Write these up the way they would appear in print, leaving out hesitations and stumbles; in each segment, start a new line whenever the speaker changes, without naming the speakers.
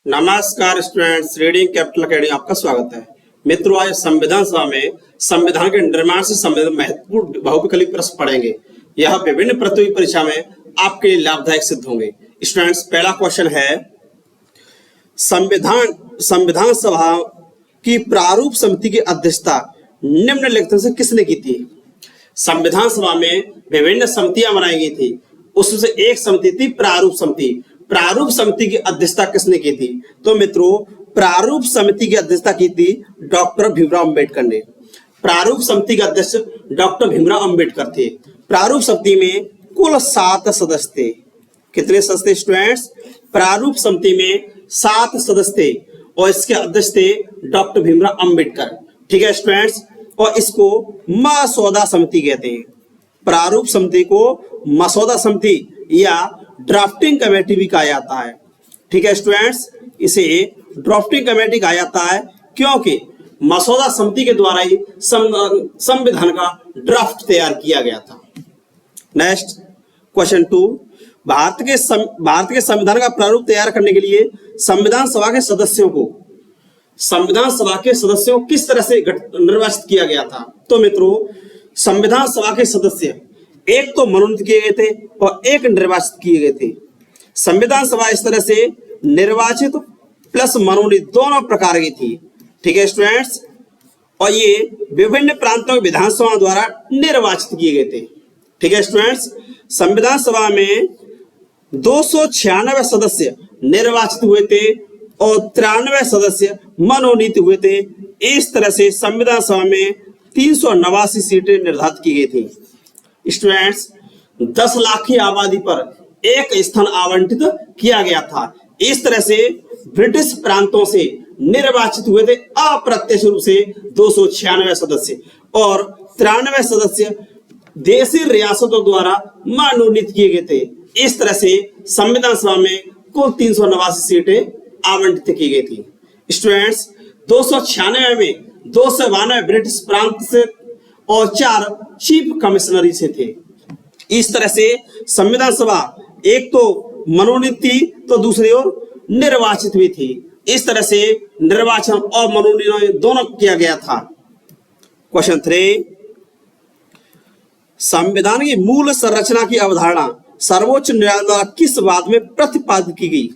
नमस्कार students, reading capital academy आपका स्वागत है। मित्रों, आज संविधान सभा में संविधान के निर्माण से संबंधित महत्वपूर्ण बहुविकल्पीय प्रश्न पढ़ेंगे। यह विभिन्न प्रतियोगी परीक्षा में आपके लिए लाभदायक सिद्ध होंगे। स्टूडेंट्स, पहला क्वेश्चन है, संविधान सभा की प्रारूप समिति की अध्यक्षता निम्नलिखित से किसने की थी? संविधान सभा में विभिन्न समितियां बनाई गई थी, उसमें से एक समिति थी प्रारूप समिति। प्रारूप समिति की अध्यक्षता किसने की थी? तो मित्रों, प्रारूप समिति की अध्यक्षता की थी डॉक्टर भीमराव अंबेडकर ने। प्रारूप समिति के अध्यक्ष डॉक्टर भीमराव अंबेडकर थे। प्रारूप समिति में कुल 7 सदस्य थे। कितने सदस्य थे स्टूडेंट्स? प्रारूप समिति में 7 सदस्य थे और इसके अध्यक्ष थे डॉक्टर भीमराव अंबेडकर। ठीक है स्टूडेंट्स, और इसको मसौदा समिति कहते हैं। प्रारूप समिति को मसौदा समिति या ड्राफ्टिंग कमेटी भी कहा जाता है। ठीक है स्टूडेंट्स, इसे ड्राफ्टिंग कमेटी कहा जाता है क्योंकि मसौदा समिति के द्वारा ही संविधान का ड्राफ्ट तैयार किया गया था। नेक्स्ट क्वेश्चन 2, भारत के संविधान का प्रारूप तैयार करने के लिए संविधान सभा के सदस्यों को किस तरह से निर्वाचित किया गया था? तो मित्रों, संविधान सभा के सदस्य एक तो मनोनीत किए गए थे और एक निर्वाचित किए गए थे। संविधान सभा इस तरह से निर्वाचित प्लस मनोनीत दोनों प्रकार की थी। ठीक है स्टूडेंट्स, और ये विभिन्न प्रांतों के विधानसभा द्वारा निर्वाचित किए गए थे। ठीक है स्टूडेंट्स, संविधान सभा में 296 सदस्य निर्वाचित हुए थे और 93 सदस्य मनोनीत हुए थे। इस तरह से संविधान सभा में 389 सीटें निर्धारित की गई थी। स्टूडेंट्स, 10 लाख की आबादी पर एक स्थान आवंटित किया गया था। इस तरह से ब्रिटिश प्रांतों से निर्वाचित हुए थे अप्रत्यक्ष रूप से 296 सदस्य और 93 सदस्य देशी रियासतों द्वारा मनोनीत किए गए थे। इस तरह से संविधान सभा में कुल 389 सीटें आवंटित की गई थी। स्टूडेंट्स, 296 में 292 ब्रिटिश प्रांत से और 4 चीफ कमिश्नरी से थे। इस तरह से संविधान सभा एक तो मनोनीत थी तो दूसरी ओर निर्वाचित भी थी। इस तरह से निर्वाचन और मनोनयन दोनों किया गया था। क्वेश्चन 3, संविधान की मूल संरचना की अवधारणा सर्वोच्च न्यायालय द्वारा किस वाद में प्रतिपादित की गई?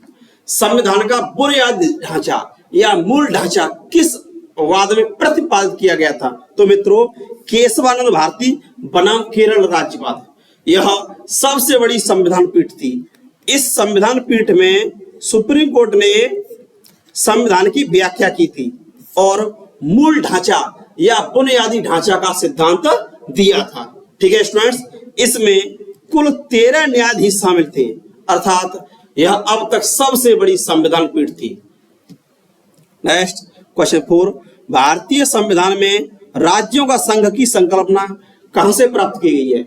संविधान का बुनियादी ढांचा या मूल ढांचा किस वाद में प्रतिपादित किया गया था? तो मित्रों, केशवानंद भारती बनाम केरल राज्यवाद। यह सबसे बड़ी संविधान पीठ थी। इस संविधान पीठ में सुप्रीम कोर्ट ने संविधान की व्याख्या की थी और मूल ढांचा या बुनियादी ढांचा का सिद्धांत दिया था। ठीक है स्टूडेंट्स, इसमें कुल 13 न्यायाधीश शामिल थे, अर्थात यह अब तक सबसे बड़ी संविधान पीठ थी। नेक्स्ट क्वेश्चन 4, भारतीय संविधान में राज्यों का संघ की संकल्पना कहां से प्राप्त की गई है?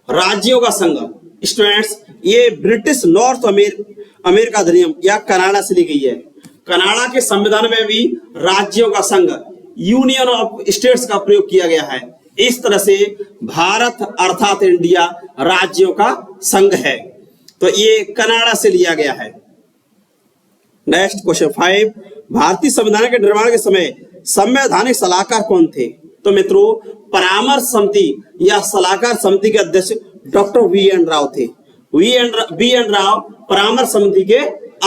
राज्यों का संघ स्टूडेंट्स, ये ब्रिटिश नॉर्थ अमेरिका अधिनियम या कनाडा से ली गई है। कनाडा के संविधान में भी राज्यों का संघ यूनियन ऑफ स्टेट्स का प्रयोग किया गया है। इस तरह से भारत अर्थात इंडिया राज्यों का संघ है, तो ये कनाडा से लिया गया है। नेक्स्ट क्वेश्चन 5, भारतीय संविधान के निर्माण के समय संवैधानिक सलाहकार कौन थे? तो मित्रों, परामर्श समिति या सलाहकार समिति के अध्यक्ष डॉक्टर वी.एन. राव थे। वी.एन. राव परामर्श समिति के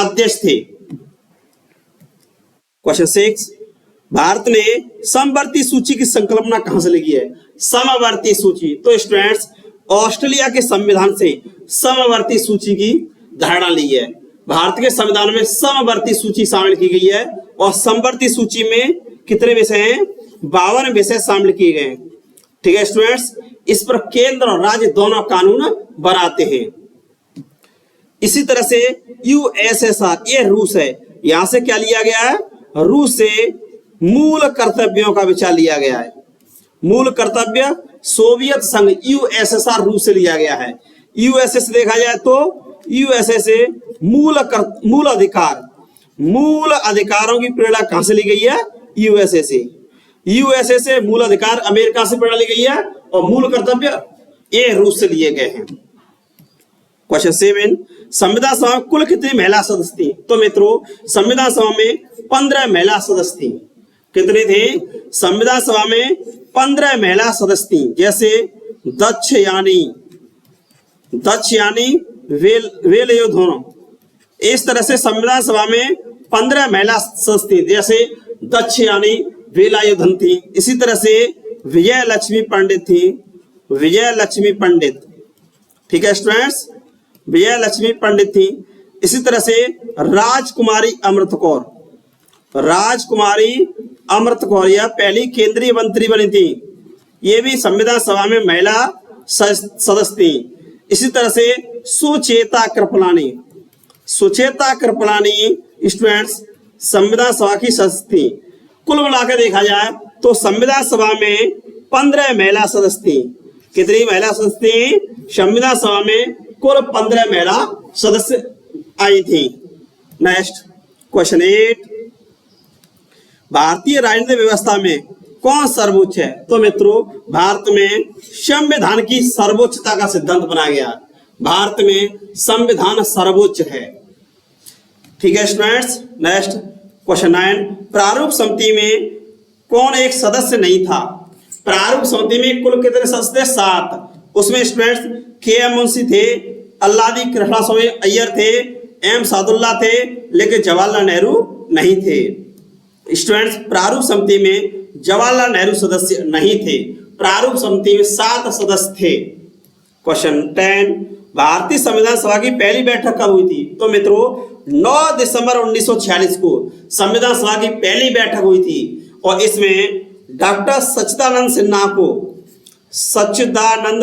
अध्यक्ष थे। क्वेश्चन 6, भारत ने समवर्ती सूची की संकल्पना कहां से ली है? समवर्ती सूची, तो स्टूडेंट्स, ऑस्ट्रेलिया के संविधान से समवर्ती सूची की धारणा ली है। भारत के संविधान में समवर्ती सूची शामिल की गई है और समवर्ती सूची में कितने विषय हैं? 52 विषय शामिल किए गए हैं। ठीक है स्टूडेंट्स, इस पर केंद्र और राज्य दोनों कानून बनाते हैं। इसी तरह से यूएसएसआर, ये रूस है, यहां से क्या लिया गया है? रूस से मूल कर्तव्यों का विचार लिया गया है। मूल कर्तव्य सोवियत संघ यूएसएसआर रूस से लिया गया है। यूएसए से देखा जाए तो यूएसए से मूल अधिकारों की प्रेरणा कहां से ली गई है? यूएसए से। यूएसए से मूल अधिकार अमेरिका से प्रेरणा ली गई है और मूल कर्तव्य ये रूस से लिए गए हैं। क्वेश्चन 7, संविधान सभा में कुल कितनी महिला सदस्य थी? तो मित्रों संविधान सभा में 15 महिला सदस्य थी। कितनी थी? संविधान सभा में 15 महिला सदस्य थी। जैसे दक्ष यानी वेल दोनों, इस तरह से संविधान सभा में 15 महिला सदस्य थी। जैसे दक्ष यानी वेलायुधन थी। इसी तरह से विजय लक्ष्मी पंडित थी, विजय लक्ष्मी पंडित, ठीक है स्टूडेंट्स, विजय लक्ष्मी पंडित थी। इसी तरह से राजकुमारी अमृत कौर, राजकुमारी अमृत कौर यह पहली केंद्रीय मंत्री बनी थी। ये भी संविधान सभा में महिला सदस्य थी। इसी तरह से सुचेता कृपलानी, सुचेता कृपलानी स्टूडेंट्स संविधान सभा की सदस्य थी। कुल मिलाकर देखा जाए तो संविधान सभा में 15 महिला सदस्य थी। कितनी महिला सदस्य थी? संविधान सभा में कुल 15 महिला सदस्य आई थी। नेक्स्ट क्वेश्चन 8, भारतीय राजनीतिक व्यवस्था में कौन सर्वोच्च है? तो मित्रों भारत में संविधान की सर्वोच्चता का सिद्धांत बनाया गया। भारत में संविधान सर्वोच्च है, ठीक है स्टूडेंट्स। नेक्स्ट क्वेश्चन 9, प्रारूप समिति में कौन एक सदस्य नहीं था? प्रारूप समिति में कुल कितने सदस्य थे? 7। उसमें स्टूडेंट्स के.एम. मुंशी थे, अल्लादी कृष्णस्वामी अय्यर थे, एम सादुल्ला थे, लेकिन जवाहरलाल नेहरू नहीं थे। स्टूडेंट्स प्रारूप समिति में जवाहरलाल नेहरू सदस्य नहीं थे। प्रारूप समिति में 7 सदस्य थे। क्वेश्चन 10, भारतीय संविधान सभा की पहली बैठक कब हुई थी? तो मित्रों 9 दिसंबर 1946 को संविधान सभा की पहली बैठक हुई थी और इसमें डॉक्टर सच्चिदानंद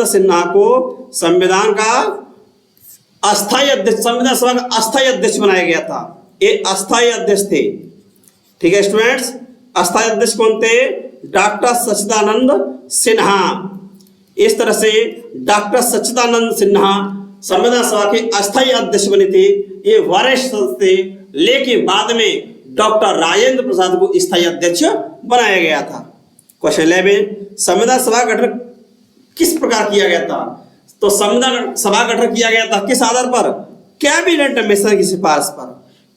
सिन्हा को संविधान का अस्थायी अध्यक्ष, संविधान सभा का अस्थायी अध्यक्ष बनाया गया था। ये अस्थायी अध्यक्ष थे, ठीक है स्टूडेंट्स। अस्थायी अध्यक्ष कौन थे? डॉक्टर सच्चिदानंद सिन्हा। इस तरह से डॉक्टर सच्चिदानंद सिन्हा संविधान सभा के अस्थायी अध्यक्ष बने थे। ये वरिष्ठ सदस्य थे, लेकिन बाद में डॉक्टर राजेंद्र प्रसाद को स्थायी अध्यक्ष बनाया गया था। क्वेश्चन 11, संविधान सभा गठन किस प्रकार किया गया था? तो संविधान सभा गठन किया गया था किस आधार पर? कैबिनेट मिशन की सिफारिश पर।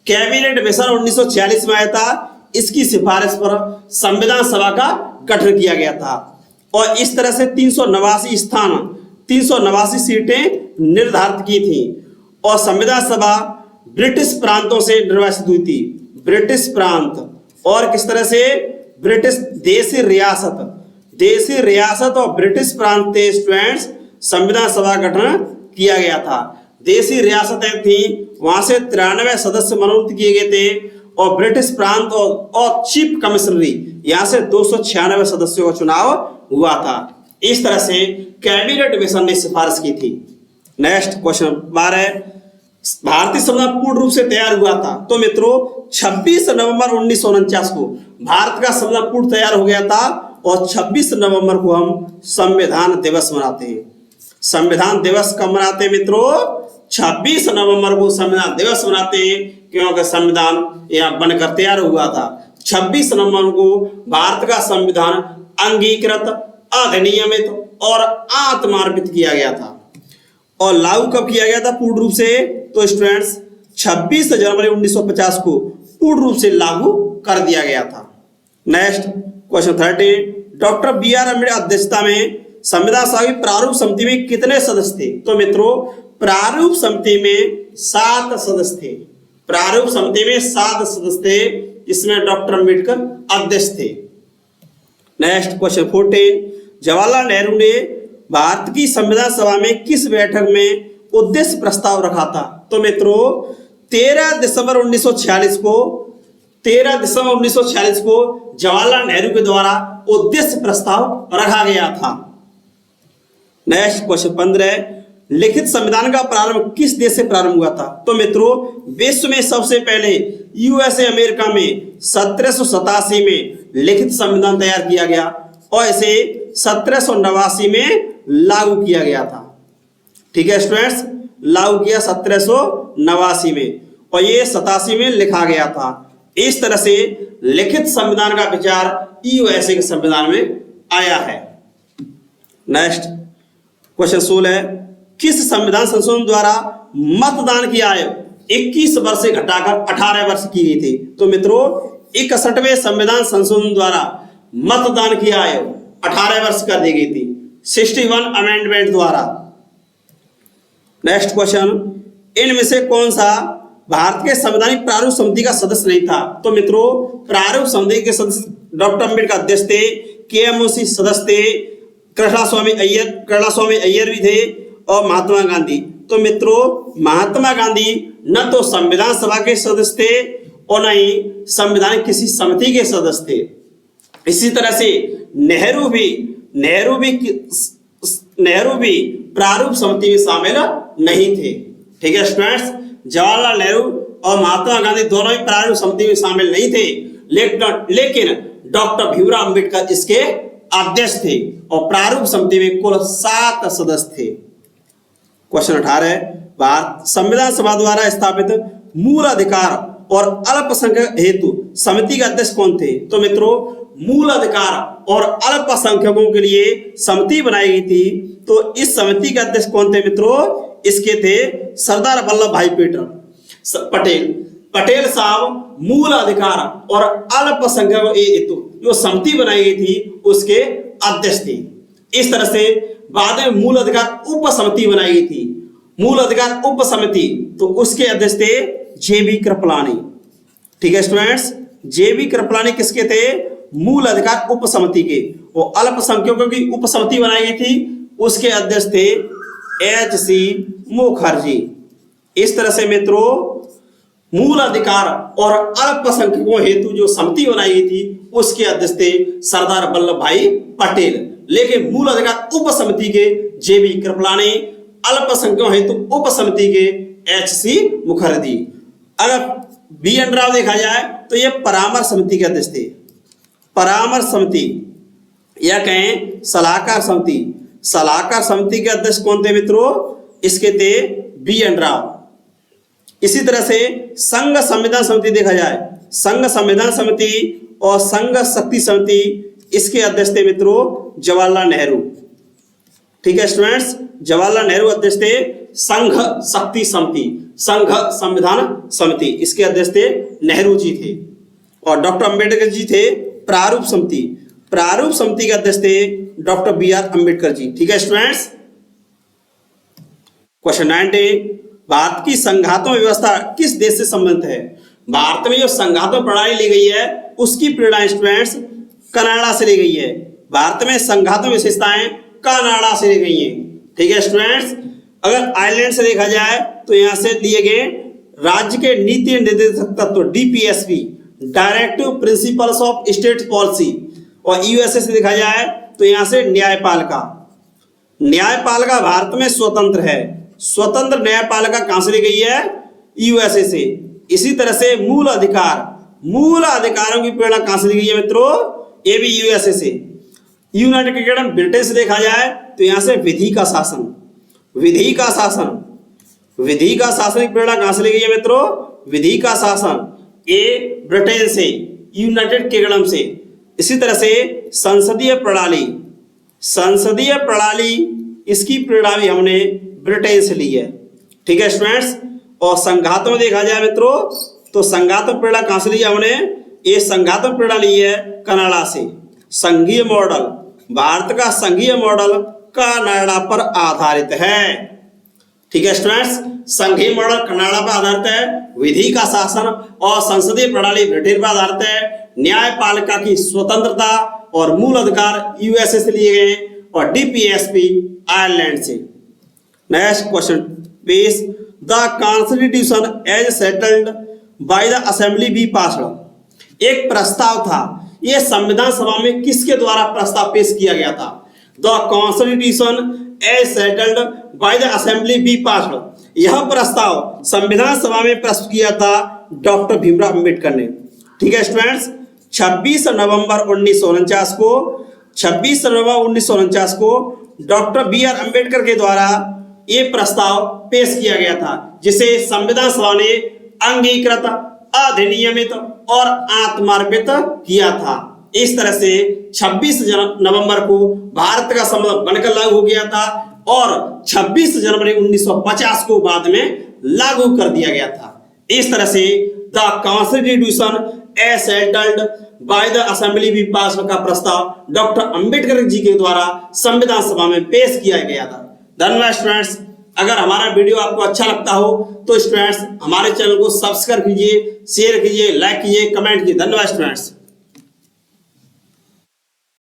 कैबिनेट मिशन 1946 में आया था, इसकी सिफारिश पर संविधान सभा का गठन किया गया था और इस तरह से 389 सीटें निर्धारित की थी और संविधान सभा ब्रिटिश प्रांतों से निर्वाचित हुई थी। ब्रिटिश प्रांत और किस तरह से? ब्रिटिश देशी रियासत और ब्रिटिश प्रांत थे स्टूडेंट्स। संविधान सभा गठन किया गया था। देशी रियासतें थी, वहां से 93 सदस्य मनोनीत किए गए थे और ब्रिटिश प्रांत और चीफ कमिश्नरी यहां से 296 सदस्यों का चुनाव हुआ था। इस तरह से कैबिनेट मिशन ने सिफारिश की थी। नेक्स्ट क्वेश्चन 12, भारतीय संविधान पूर्ण रूप से तैयार हुआ था? तो मित्रों 26 नवंबर 1949 को भारत का संविधान पूर्ण तैयार हो गया था और 26 नवंबर को हम संविधान दिवस मनाते हैं। संविधान दिवस कब मनाते हैं मित्रों? 26 नवंबर को संविधान दिवस मनाते हैं, क्योंकि संविधान यहाँ बनकर तैयार हुआ था। 26 नवंबर को भारत का संविधान अंगीकृत, अधिनियमित और आत्मार्पित किया गया था। और लागू कब किया गया था पूर्ण रूप से? तो स्टूडेंट्स 26 जनवरी 1950 को पूर्ण रूप से लागू कर दिया गया था। Next question 13, doctor B R. Ambedkar अध्यक्षता में संविधान सभा की प्रारूप समिति में कितने सदस्य थे? तो मित्रों प्रारूप समिति में 7 सदस्य थे। प्रारूप समिति में 7 सदस्य थे, इसमें डॉक्टर अम्बेडकर अध्यक्ष थे। नेक्स्ट क्वेश्चन 14, जवाहरलाल नेहरू ने भारत की संविधान सभा में किस बैठक में उद्देश्य प्रस्ताव रखा था? तो मित्रों 13 दिसंबर 1946 को जवाहरलाल नेहरू के द्वारा उद्देश्य प्रस्ताव रखा गया था। नेक्स्ट क्वेश्चन 15, लिखित संविधान का प्रारंभ किस देश से प्रारंभ हुआ था? तो मित्रों विश्व में सबसे पहले यूएसए अमेरिका में 1787 में लिखित संविधान तैयार किया गया और इसे 1789 में लागू किया गया था। ठीक है स्टूडेंट्स, लागू किया 1789 में और ये 87 में लिखा गया था। इस तरह से लिखित संविधान का विचार यूएसए के संविधान में आया है। नेक्स्ट क्वेश्चन 16, किस संविधान संशोधन द्वारा मतदान की आयु 21 वर्ष से घटाकर 18 वर्ष की गई थी? तो मित्रों 61वें संविधान संशोधन द्वारा मतदान की आयु 18 वर्ष कर दी गई थी 61 अमेंडमेंट द्वारा। नेक्स्ट क्वेश्चन, इनमें से कौन सा भारत के संवैधानिक प्रारूप समिति का सदस्य नहीं था? तो मित्रों प्रारूप समिति के सदस्य डॉक्टर अम्बेडकर अध्यक्ष थे, केएमओसी सदस्य थे, कृष्णा स्वामी अय्यर भी थे और महात्मा गांधी। तो मित्रों महात्मा गांधी न तो संविधान सभा के सदस्य थे और न ही संवैधानिक किसी समिति के सदस्य थे। इसी तरह से नेहरू भी प्रारूप समिति में शामिल नहीं थे। ठीक है स्टूडेंट्स, जवाहरलाल नेहरू और महात्मा गांधी दोनों ही प्रारूप समिति में शामिल नहीं थे, लेकिन डॉक्टर भीमराव अंबेडकर इसके अध्यक्ष थे और प्रारूप समिति में कुल 7 सदस्य थे। क्वेश्चन 18, भारत संविधान सभा द्वारा स्थापित मूल अधिकार और अल्पसंख्यक हेतु समिति के अध्यक्ष कौन थे? तो मित्रों मूल अधिकार और अल्पसंख्यकों के लिए समिति बनाई गई थी। तो इस समिति के अध्यक्ष कौन थे मित्रों? इसके थे सरदार वल्लभ भाई पटेल साहब मूल अधिकार और अल्पसंख्यकों हेतु जो समिति बनाई गई थी उसके अध्यक्ष थे। इस तरह से बाद में मूल अधिकार उप समिति बनाई गई थी। मूल अधिकार उप समिति तो उसके अध्यक्ष थे जेबी कृपलानी। ठीक है स्टूडेंट्स, जेबी कृपलानी किसके थे? मूल अधिकार उप समिति के। वो अल्पसंख्यकों की उप समिति बनाई गई थी, उसके अध्यक्ष थे एच.सी. मुखर्जी। इस तरह से मित्रों मूल अधिकार और अल्पसंख्यकों हेतु जो समिति बनाई गई थी उसके अध्यक्ष थे सरदार वल्लभ भाई पटेल, लेकिन मूल अधिकार उप समिति के जेबी कृपलानी, अल्पसंख्यकों हेतु उप समिति के एच.सी. मुखर्जी। अगर बी.एन. राव देखा जाए तो ये परामर्श समिति के अध्यक्ष थे। परामर्श समिति या कहें सलाहकार समिति। सलाहकार समिति के अध्यक्ष कौन थे मित्रों? इसके थे बी.एन. राव। इसी तरह से संघ संविधान समिति देखा जाए, संघ संविधान समिति और संघ शक्ति समिति, इसके अध्यक्ष थे मित्रों जवाहरलाल नेहरू। ठीक है स्टूडेंट्स, जवाहरलाल नेहरू अध्यक्ष थे संघ शक्ति समिति, संघ संविधान समिति, इसके अध्यक्ष थे नेहरू जी थे। और डॉक्टर अंबेडकर जी थे प्रारूप समिति। प्रारूप समिति के अध्यक्ष थे डॉक्टर बी.आर. अंबेडकर जी। ठीक है स्टूडेंट्स। क्वेश्चन 19, भारत की संघात्मक व्यवस्था किस देश से संबंधित है? भारत में जो संघात्मक प्रणाली ली गई है उसकी प्रेरणा स्टूडेंट्स कनाडा से ली गई है। भारत में संघात्मक विशेषताएं कनाडा से ली गई हैं। ठीक है स्टूडेंट्स। अगर आयरलैंड से देखा जाए तो यहां से लिए गए राज्य के नीति निर्देशक तत्व DPSP, directive principles of state policy. और यूएसए से देखा जाए तो यहां से न्यायपालिका। न्यायपालिका भारत में स्वतंत्र है। स्वतंत्र न्यायपालिका कहां से ली गई है? यूएसए से। इसी तरह से मूल अधिकारों की प्रेरणा कहां से ली गई है मित्रों? ये भी यूएसए से। यूनाइटेड किंगडम ब्रिटेन से देखा जाए तो यहां से विधि का शासन की प्रेरणा कहां से ली गई है मित्रों? विधि का शासन ये ब्रिटेन से, यूनाइटेड किंगडम से। इसी तरह से संसदीय प्रणाली इसकी प्रेरणा भी हमने ब्रिटेन से ली है। ठीक है स्टूडेंट्स। और संघात्मक देखा जाए मित्रों तो संघात्मक प्रेरणा कहां से ली है हमने? ये संघात्मक प्रेरणा ली है कनाडा से। संघीय मॉडल, भारत का संघीय मॉडल कनाडा पर आधारित है। ठीक है स्टूडेंट्स, संघीय मॉडल कनाडा पर आधारित है। विधि का शासन और संसदीय प्रणाली ब्रिटेन पर आधारित है। न्यायपालिका की स्वतंत्रता और मूल अधिकार यूएसए से लिए गए और DPSP आयरलैंड से। नेक्स्ट क्वेश्चन, पेश the constitution as settled by the assembly be passed. एक प्रस्ताव था, यह संविधान सभा में किसके द्वारा प्रस्ताव पेश किया गया था? The constitution as settled by the assembly be passed. यह प्रस्ताव संविधान सभा में प्रस्तुत किया था डॉक्टर भीमराव अंबेडकर ने। ठीक है स्टूडेंट्स, 26 नवंबर 1949 को डॉक्टर B.R. अंबेडकर के द्वारा ये प्रस्ताव पेश किया गया था, जिसे संविधान सभा ने अंगीकृत, अधिनियमित और आत्मार्पित किया था। इस तरह से 26 नवंबर को भारत का संविधान बनकर लागू हो गया था। और 26 जनवरी 1950 को बाद में लागू कर दिया गया था। इस तरह से the constitution as settled by the assembly be pass का प्रस्ताव डॉक्टर अंबेडकर जी के द्वारा संविधान सभा में पेश किया गया था। धन्यवाद स्टूडेंट्स। अगर हमारा वीडियो आपको अच्छा लगता हो तो स्टूडेंट्स हमारे चैनल को सब्सक्राइब कीजिए, शेयर कीजिए, लाइक कीजिए, कमेंट कीजिए। धन्यवाद स्टूडेंट्स।